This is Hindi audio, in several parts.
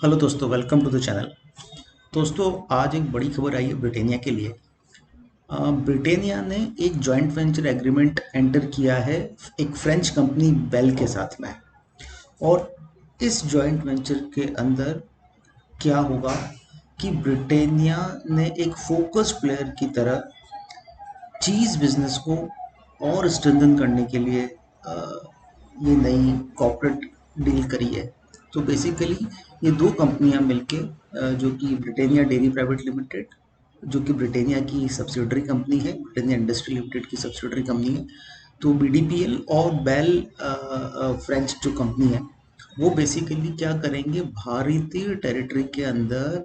हेलो दोस्तों, वेलकम टू द चैनल। दोस्तों, आज एक बड़ी खबर आई है ब्रिटेनिया के लिए। ब्रिटेनिया ने एक जॉइंट वेंचर एग्रीमेंट एंटर किया है एक फ्रेंच कंपनी बेल के साथ में। और इस जॉइंट वेंचर के अंदर क्या होगा कि ब्रिटेनिया ने एक फोकस प्लेयर की तरह चीज़ बिजनेस को और स्ट्रेंथन करने के लिए ये नई कॉर्पोरेट डील करी है। तो बेसिकली ये दो कंपनियां मिलके जो कि ब्रिटेनिया डेयरी प्राइवेट लिमिटेड, जो कि ब्रिटेनिया की सब्सिडरी कंपनी है, ब्रिटेनिया इंडस्ट्री लिमिटेड की सब्सिडरी कंपनी है। तो बीडीपीएल और बेल फ्रेंच जो कंपनी है, वो बेसिकली क्या करेंगे, भारतीय टेरिटरी के अंदर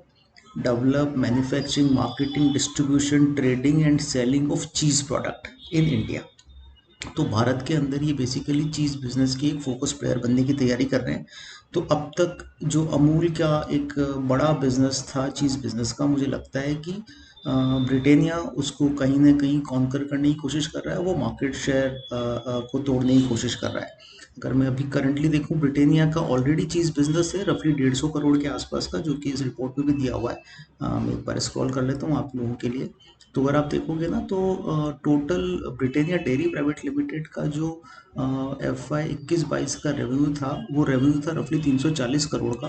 develop manufacturing, marketing, distribution, trading and selling of cheese product in India. तो भारत के अंदर ये बेसिकली चीज़ बिजनेस की एक फोकस प्लेयर बनने की तैयारी कर रहे हैं। तो अब तक जो अमूल का एक बड़ा बिजनेस था चीज़ बिजनेस का, मुझे लगता है कि ब्रिटेनिया उसको कहीं ना कहीं कॉन्कर करने की कोशिश कर रहा है। वो मार्केट शेयर को तोड़ने की कोशिश कर रहा है। अगर मैं अभी करंटली देखूं, ब्रिटेनिया का ऑलरेडी चीज़ बिजनेस है रफली 150 करोड़ के आसपास का, जो कि इस रिपोर्ट में भी दिया हुआ है। मैं एक बार स्क्रॉल कर लेता हूँ आप लोगों के लिए। तो अगर आप देखोगे ना, तो टोटल ब्रिटेनिया डेयरी प्राइवेट लिमिटेड का जो FY 21-22 का रेवेन्यू था, वो रेवेन्यू था रफली 340 करोड़ का।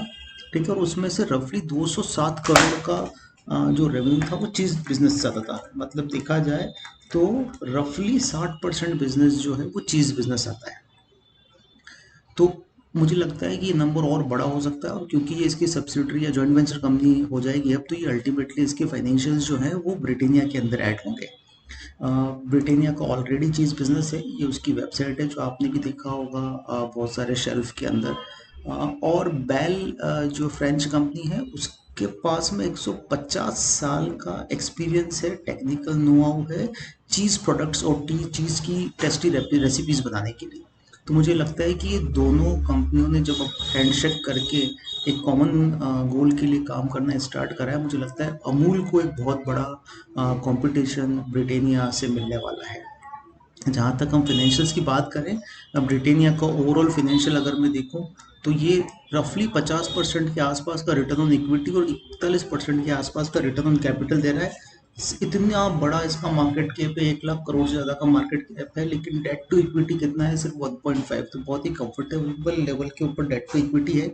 ठीक है, और उसमें से रफली 207 करोड़ का जो रेवेन्यू था वो चीज़ बिजनेस से आता था। मतलब देखा जाए तो रफली 60% बिजनेस जो है वो चीज़ बिजनेस आता है। तो मुझे लगता है कि ये नंबर और बड़ा हो सकता है, और क्योंकि ये इसकी सब्सिडरी या जॉइंट वेंचर कंपनी हो जाएगी अब, तो ये अल्टीमेटली इसके फाइनेंशियल्स जो हैं वो ब्रिटेनिया के अंदर ऐड होंगे। ब्रिटेनिया का ऑलरेडी चीज़ बिजनेस है, ये उसकी वेबसाइट है जो आपने भी देखा होगा बहुत सारे शेल्फ के अंदर। और बेल जो फ्रेंच कंपनी है, उसके पास में 150 साल का एक्सपीरियंस है, टेक्निकल नो हाउ है चीज़ प्रोडक्ट्स और चीज़ की टेस्टी रेसिपीज बनाने के लिए। तो मुझे लगता है कि ये दोनों कंपनियों ने जब हैंडशेक करके एक कॉमन गोल के लिए काम करना स्टार्ट करा है, मुझे लगता है अमूल को एक बहुत बड़ा कंपटीशन ब्रिटेनिया से मिलने वाला है। जहाँ तक हम फाइनेंशियल्स की बात करें, ब्रिटेनिया का ओवरऑल फाइनेंशियल अगर मैं देखूं, तो ये रफली 50% के आसपास का रिटर्न ऑन इक्विटी और 41% के आसपास का रिटर्न ऑन कैपिटल दे रहा है। इतना बड़ा इसका मार्केट कैप है, 1 लाख करोड़ से ज़्यादा का मार्केट कैप है, लेकिन डेट टू इक्विटी कितना है, सिर्फ 1.5। तो बहुत ही कंफर्टेबल लेवल के ऊपर डेट टू इक्विटी है।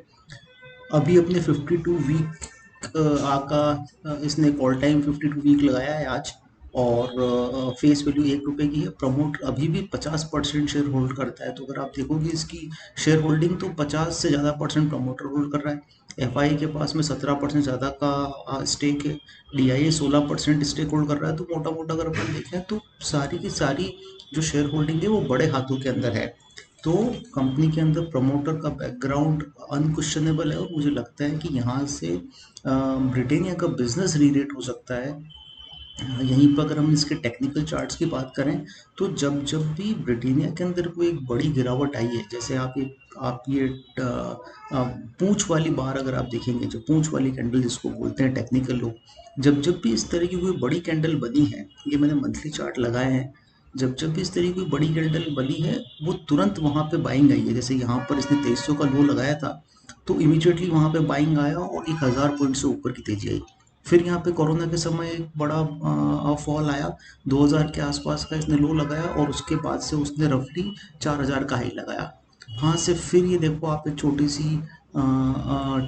अभी अपने 52 वीक आका इसने एक ऑल टाइम 52 वीक लगाया है आज। और फेस वैल्यू 1 रुपए की है। प्रमोट अभी भी 50% शेयर होल्ड करता है। तो अगर आप देखोगे इसकी शेयर होल्डिंग, तो 50 से ज़्यादा परसेंट प्रमोटर होल्ड कर रहा है। FI के पास में 17% ज़्यादा का स्टेक है। DIA 16% स्टेक होल्ड कर रहा है। तो मोटा मोटा अगर अपन देखें तो सारी की सारी जो शेयर होल्डिंग है वो बड़े हाथों के अंदर है। तो कंपनी के अंदर प्रमोटर का बैकग्राउंड अनक्वेश्चनेबल है, और मुझे लगता है कि यहाँ से ब्रिटेनिया का बिजनेस रीरेट हो सकता है। यहीं पर अगर हम इसके टेक्निकल चार्ट्स की बात करें, तो जब जब भी ब्रिटेनिया के अंदर कोई एक बड़ी गिरावट आई है, जैसे आप ये पूंछ वाली बार अगर आप देखेंगे, जो पूंछ वाली कैंडल जिसको बोलते हैं टेक्निकल लोग, जब जब भी इस तरह की कोई बड़ी कैंडल बनी है, ये मैंने मंथली चार्ट लगाए हैं, जब जब भी इस तरह की कोई बड़ी कैंडल बनी है, वो तुरंत वहां पे बाइंग आई है। जैसे यहाँ पर इसने 2300 का लो लगाया था, तो इमीडिएटली वहां पे बाइंग आया और 1000 पॉइंट से ऊपर की तेजी आई। फिर यहाँ पे कोरोना के समय एक बड़ा फॉल आया, 2000 के आसपास का इसने लो लगाया, और उसके बाद से उसने रफली 4000 का हाई लगाया। वहाँ से फिर ये देखो आप, एक छोटी सी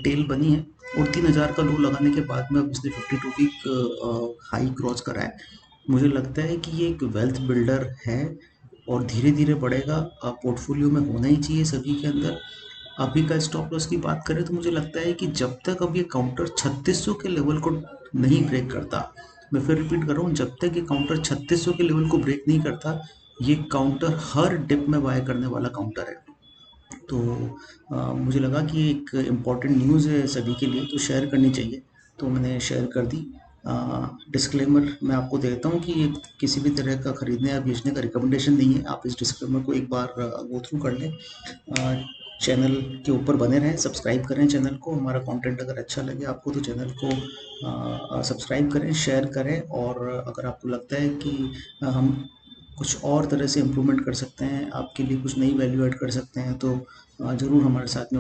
टेल बनी है, और 3000 का लो लगाने के बाद में अब इसने 52 वीक हाई क्रॉस करा है। मुझे लगता है कि ये एक वेल्थ बिल्डर है, और धीरे धीरे बढ़ेगा। पोर्टफोलियो में होना ही चाहिए सभी के अंदर। अभी का स्टॉप लॉस की बात करें, तो मुझे लगता है कि जब तक अब ये काउंटर 3600 के लेवल को नहीं ब्रेक करता, मैं फिर रिपीट कर रहा हूँ, जब तक ये काउंटर 3600 के लेवल को ब्रेक नहीं करता, ये काउंटर हर डिप में बाय करने वाला काउंटर है। तो मुझे लगा कि एक इम्पॉर्टेंट न्यूज़ है सभी के लिए, तो शेयर करनी चाहिए, तो मैंने शेयर कर दी। डिस्क्लेमर मैं आपको देता हूँ कि ये किसी भी तरह का खरीदने या बेचने का रिकमेंडेशन नहीं है। आप इस डिस्क्लेमर को एक बार गो थ्रू कर लें। चैनल के ऊपर बने रहें, सब्सक्राइब करें चैनल को। हमारा कंटेंट अगर अच्छा लगे आपको, तो चैनल को सब्सक्राइब करें, शेयर करें, और अगर आपको लगता है कि हम कुछ और तरह से इम्प्रूवमेंट कर सकते हैं, आपके लिए कुछ नई वैल्यू ऐड कर सकते हैं, तो ज़रूर हमारे साथ में